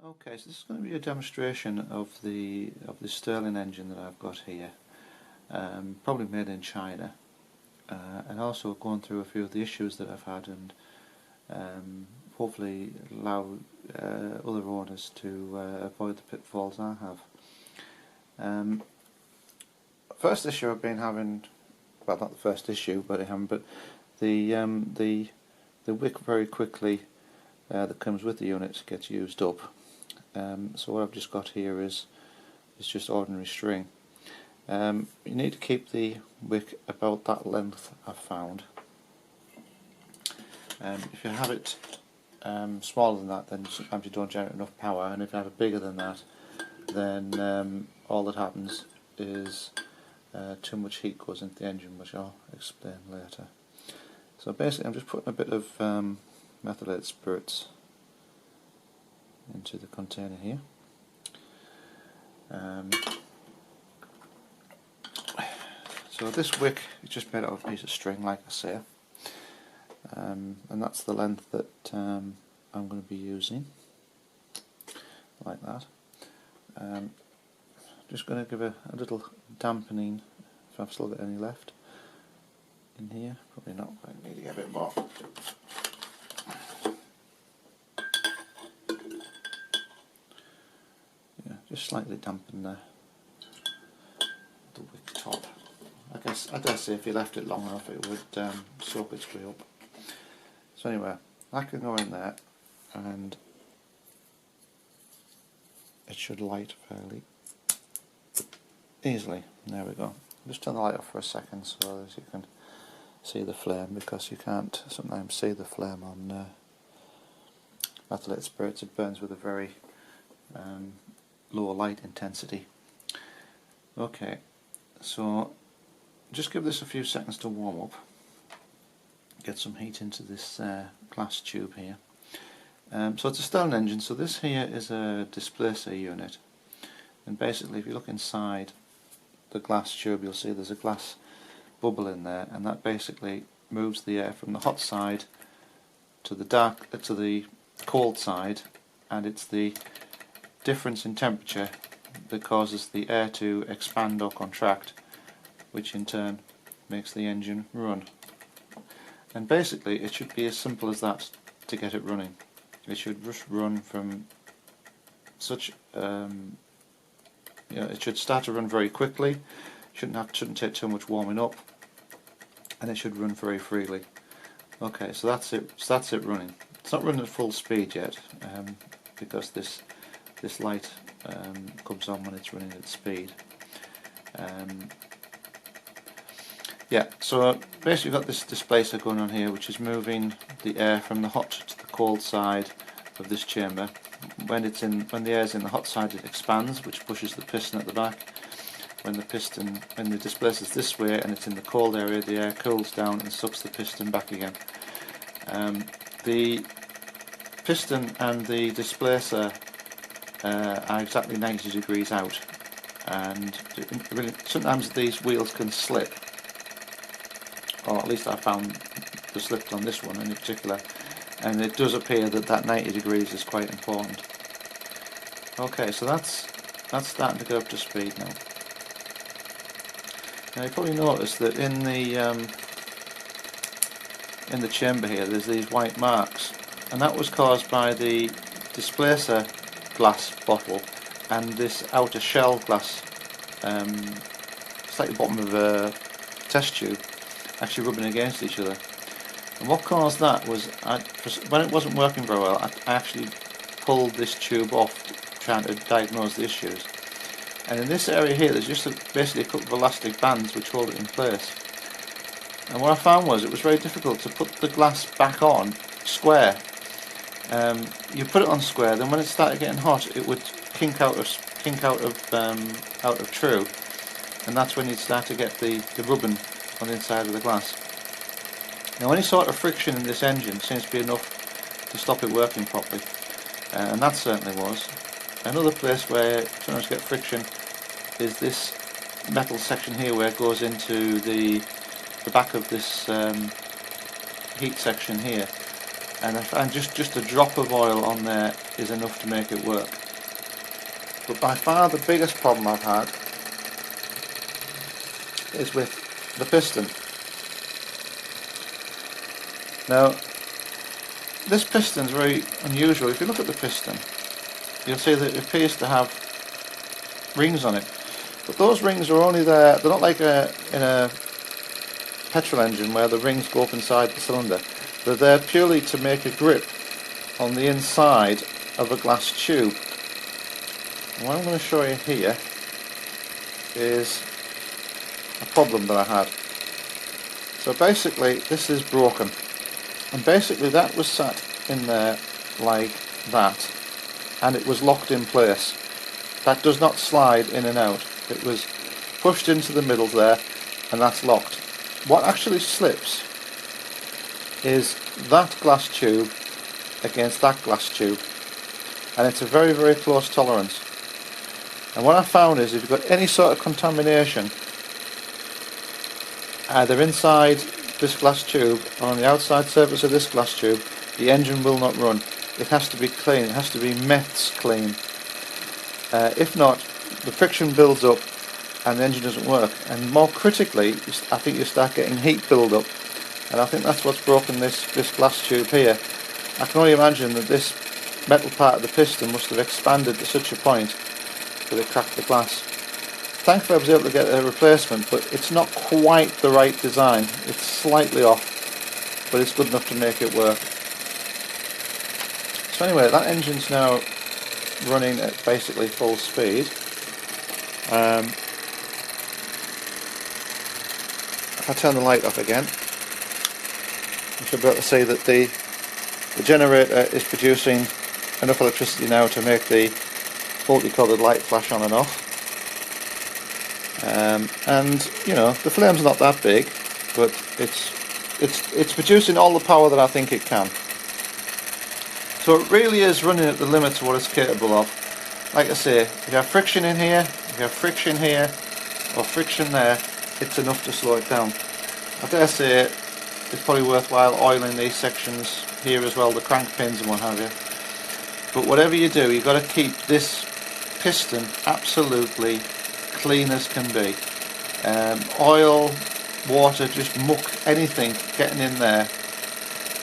Okay, so this is going to be a demonstration of the Stirling engine that I've got here, probably made in China, and also going through a few of the issues that I've had, and hopefully allow other owners to avoid the pitfalls I have. First issue I've been having, well, not the first issue, but the wick very quickly that comes with the unit gets used up. So what I've just got here is just ordinary string. You need to keep the wick about that length I've found. If you have it smaller than that, then sometimes you don't generate enough power, and if you have it bigger than that, then all that happens is too much heat goes into the engine, which I'll explain later. So basically I'm just putting a bit of methylated spirits into the container here. So this wick is just made out of a piece of string, like I say, and that's the length that I'm going to be using, like that. Just going to give a little dampening if I've still got any left in here. Probably not, but I need to get a bit more. Yeah, just slightly dampen the wick top. I dare say if you left it long enough it would soak its way up. So anyway, that can go in there and it should light fairly easily. There we go. Just turn the light off for a second so that you can see the flame, because you can't sometimes see the flame on methylated spirits. It burns with a very low light intensity. Okay, so just give this a few seconds to warm up, get some heat into this glass tube here. So it's a Stirling engine, so this here is a displacer unit, and basically if you look inside the glass tube you'll see there's a glass bubble in there, and that basically moves the air from the hot side to the cold side, and it's the difference in temperature that causes the air to expand or contract, which in turn makes the engine run. And basically it should be as simple as that to get it running. It should just run from such it should start to run very quickly. Shouldn't take too much warming up, and it should run very freely. Okay, so that's it. So that's it running. It's not running at full speed yet, because this light comes on when it's running at speed. Yeah, so basically you've got this displacer going on here, which is moving the air from the hot to the cold side of this chamber. When the air is in the hot side, it expands, which pushes the piston at the back. When the displacer is this way and it's in the cold area, the air cools down and sucks the piston back again. The piston and the displacer are exactly 90 degrees out, and really, sometimes these wheels can slip, or at least I found they slipped on this one in particular, and it does appear that 90 degrees is quite important. Okay, so that's starting to go up to speed now. Now you probably noticed that in the chamber here there's these white marks, and that was caused by the displacer glass bottle and this outer shell glass, it's like the bottom of a test tube, actually rubbing against each other. And what caused that was, when it wasn't working very well, I actually pulled this tube off trying to diagnose the issues. And in this area here there's just basically a couple of elastic bands which hold it in place. And what I found was it was very difficult to put the glass back on square. You put it on square, then when it started getting hot it would kink out of true, and that's when you'd start to get the rubbing on the inside of the glass. Now any sort of friction in this engine seems to be enough to stop it working properly, and that certainly was. Another place where you sometimes get friction is this metal section here, where it goes into the back of this heat section here, and just a drop of oil on there is enough to make it work. But by far the biggest problem I've had is with the piston. Now, this piston is very unusual. If you look at the piston, you'll see that it appears to have rings on it. But those rings are only there, they're not like in a petrol engine where the rings go up inside the cylinder. They're there purely to make a grip on the inside of a glass tube. And what I'm going to show you here is a problem that I had. So basically this is broken, and basically that was sat in there like that, and it was locked in place. That does not slide in and out. It was pushed into the middle there, and that's locked. What actually slips is that glass tube against that glass tube, and it's a very, very close tolerance. And what I found is if you've got any sort of contamination either inside this glass tube or on the outside surface of this glass tube, the engine will not run. It has to be clean, it has to be meths clean. If not, the friction builds up and the engine doesn't work. And more critically, I think you start getting heat build up, and I think that's what's broken this glass tube here. I can only imagine that this metal part of the piston must have expanded to such a point that it cracked the glass. Thankfully I was able to get a replacement, but it's not quite the right design. It's slightly off, but it's good enough to make it work. So anyway, that engine's now running at basically full speed. If I turn the light off again, you should be able to see that the generator is producing enough electricity now to make the multicoloured light flash on and off. And you know, the flame's not that big, but it's producing all the power that I think it can. So it really is running at the limits of what it's capable of. Like I say, if you have friction in here, if you have friction here, or friction there, it's enough to slow it down. I dare say it's probably worthwhile oiling these sections here as well, the crank pins and what have you. But whatever you do, you've got to keep this piston absolutely clean as can be. Oil, water, just muck, anything getting in there,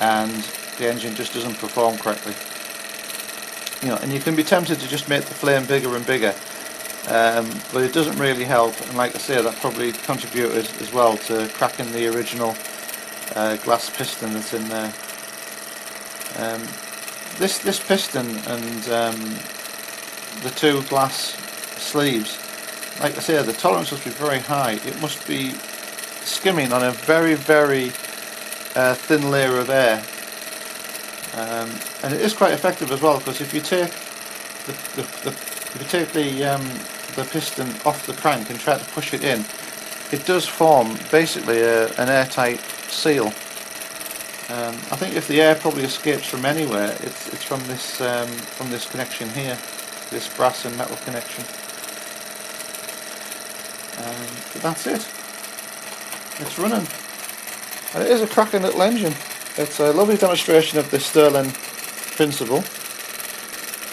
and the engine just doesn't perform correctly. You know, and you can be tempted to just make the flame bigger and bigger, but it doesn't really help. And like I say, that probably contributed as well to cracking the original glass piston that's in there. This piston and the two glass sleeves, like I say, the tolerance must be very high. It must be skimming on a very, very thin layer of air, and it is quite effective as well, because if you take the piston off the crank and try to push it in, it does form basically an airtight seal. I think if the air probably escapes from anywhere, it's from this connection here, this brass and metal connection. But that's it. It's running, and it is a cracking little engine. It's a lovely demonstration of the Stirling principle.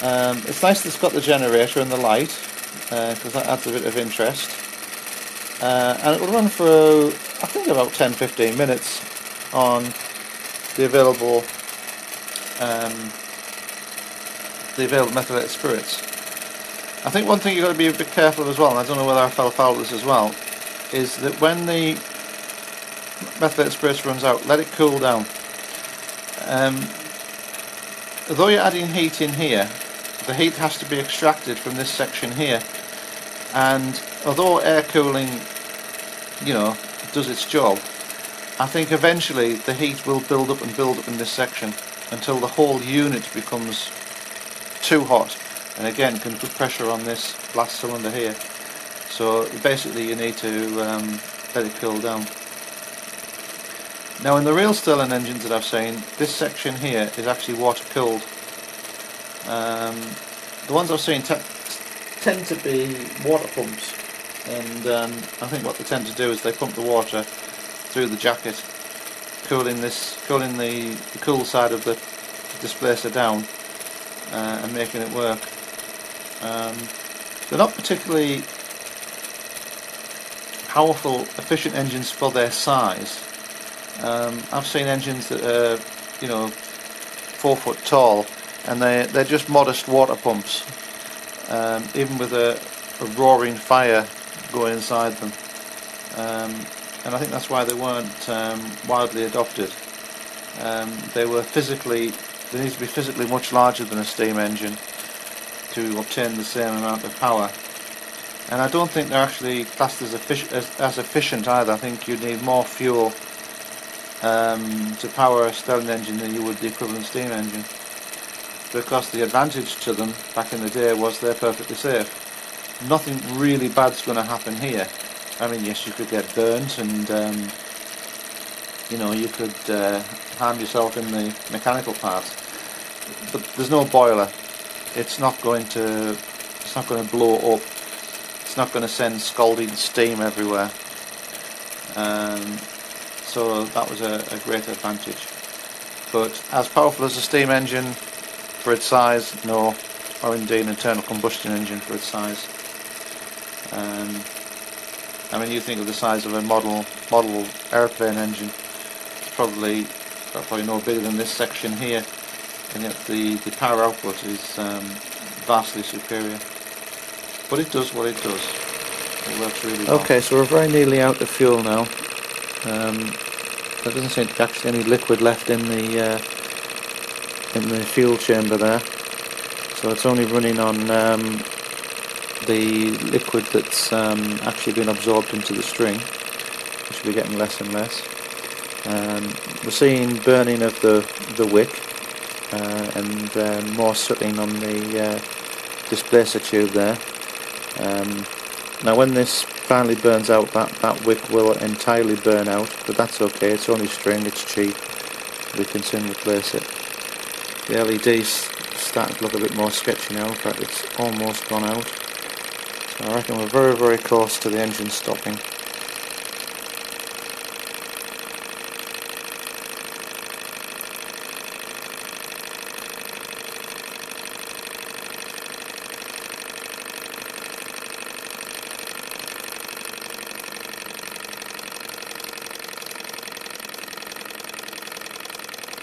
It's nice that it's got the generator and the light, because that adds a bit of interest. And it will run for, I think, about 10-15 minutes on the available methylated spirits. I think one thing you've got to be a bit careful of as well, and I don't know whether I fell foul of this as well, is that when the methylated spirits runs out, let it cool down. Although you're adding heat in here, the heat has to be extracted from this section here, and although air cooling, you know, does its job, I think eventually the heat will build up in this section until the whole unit becomes too hot, and again can put pressure on this last cylinder here. So basically you need to let it cool down. Now in the real Stirling engines that I've seen, this section here is actually water cooled. The ones I've seen tend to be water pumps, and I think what they tend to do is they pump the water through the jacket, cooling the cool side of the displacer down and making it work. They're not particularly powerful, efficient engines for their size. I've seen engines that are, 4 foot tall, and they're just modest water pumps, even with a roaring fire going inside them. And I think that's why they weren't widely adopted. They need to be physically much larger than a steam engine to obtain the same amount of power. And I don't think they're actually classed as efficient either. I think you need more fuel to power a Stirling engine than you would the equivalent steam engine, because the advantage to them back in the day was they're perfectly safe. Nothing really bad's going to happen here. I mean, yes, you could get burnt, and you could harm yourself in the mechanical parts, but there's no boiler. It's not going to blow up. It's not going to send scalding steam everywhere. So that was a great advantage. But as powerful as a steam engine for its size, no, or indeed an internal combustion engine for its size. I mean, you think of the size of a model airplane engine. It's probably no bigger than this section here, and yet the power output is vastly superior. But it does what it does. It works really well. Okay, so we're very nearly out of fuel now. There doesn't seem to be actually any liquid left in the fuel chamber there, so it's only running on the liquid that's actually been absorbed into the string, which will be getting less and less. We're seeing burning of the wick and more sooting on the displacer tube there. Now when this finally burns out, that wick will entirely burn out, but that's okay, it's only string, it's cheap, we can soon replace it. The LED's starting to look a bit more sketchy now, in fact it's almost gone out. So I reckon we're very, very close to the engine stopping.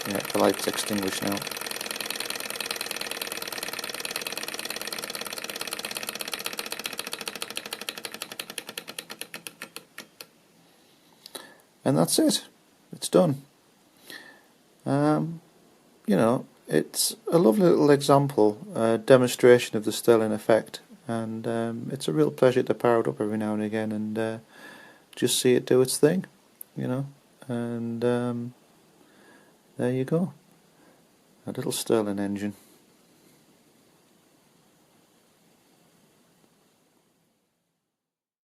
Yeah, the light's extinguished now. And that's it. It's done. It's a lovely little example, demonstration of the Stirling effect, and it's a real pleasure to power it up every now and again and just see it do its thing, and there you go, a little Stirling engine.